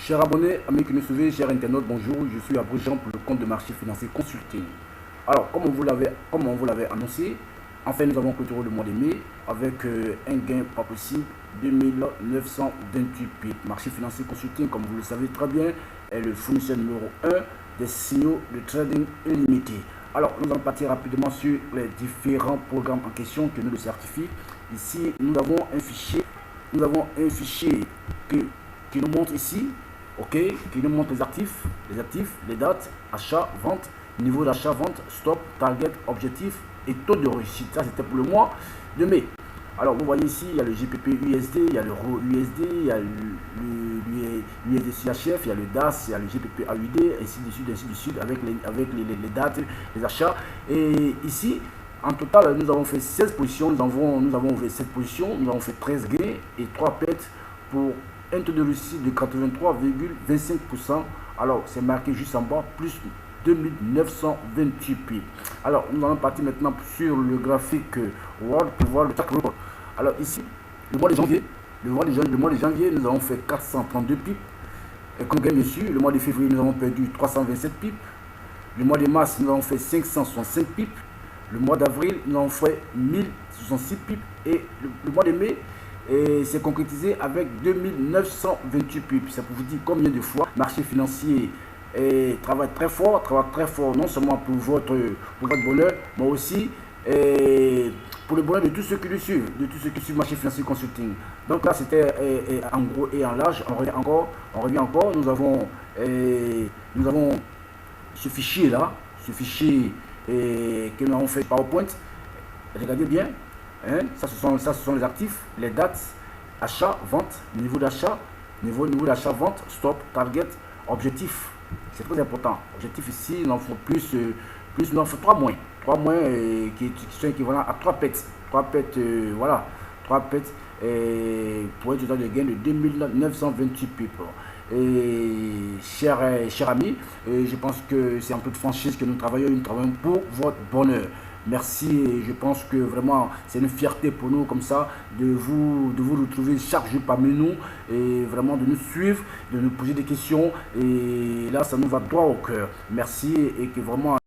Chers abonnés, amis qui nous suivez, chers internautes, bonjour, je suis Abou Jean pour le compte de Marché Financier Consulting. Alors, comme on vous l'avait annoncé, enfin nous avons clôturé le mois de mai avec un gain pas possible, 2928 pips. Marché Financier Consulting, comme vous le savez très bien, est le fournisseur numéro 1 des signaux de trading illimité. Alors, nous allons partir rapidement sur les différents programmes en question que nous le certifient. Ici, nous avons un fichier qui nous montre ici, ok, qui nous montre les actifs, les dates, achat, vente, niveau d'achat, vente, stop, target, objectif et taux de réussite. Ça, c'était pour le mois de mai. Alors, vous voyez ici, il y a le GPP USD, il y a l'euro USD, il y a l'USD CHF, il y a le DAS, il y a le GPP AUD, ainsi de suite, avec les dates, les achats. Et ici, en total, nous avons fait 16 positions, nous avons fait 7 positions, nous avons fait 13 gains et 3 pertes pour un taux de réussite de 83,25%. Alors, c'est marqué juste en bas, plus 2928 pips. Alors, nous allons partir maintenant sur le graphique World pour voir le track record. Alors, ici, le mois de janvier, nous avons fait 432 pips. Et comme gain dessus, le mois de février, nous avons perdu 327 pips. Le mois de mars, nous avons fait 565 pips. Le mois d'avril, nous avons fait 1066 pips. Et le mois de mai, c'est concrétisé avec 2928 pips. Ça pour vous dire combien de fois le marché financier travaille très fort, non seulement pour votre bonheur, mais aussi pour le bonheur de tous ceux qui le suivent, le marché financier consulting. Donc là, c'était en gros et en large. On revient encore. Nous avons ce fichier là, que nous avons fait PowerPoint. Regardez bien. Hein? Ça, ce sont les actifs, les dates, achat, vente, niveau d'achat, vente, stop, target, objectif. C'est très important. Objectif ici, il en faut il en faut 3 moins. 3 moins qui sont équivalents à 3 pets. 3 pets, voilà. 3 pets pour un total de gain de 2928 pips. Et cher ami, je pense que c'est en toute franchise que nous travaillons pour votre bonheur. Merci, et je pense que vraiment c'est une fierté pour nous comme ça de vous retrouver chaque jour parmi nous et vraiment de nous suivre, de nous poser des questions, et là ça nous va droit au cœur. Merci, et que vraiment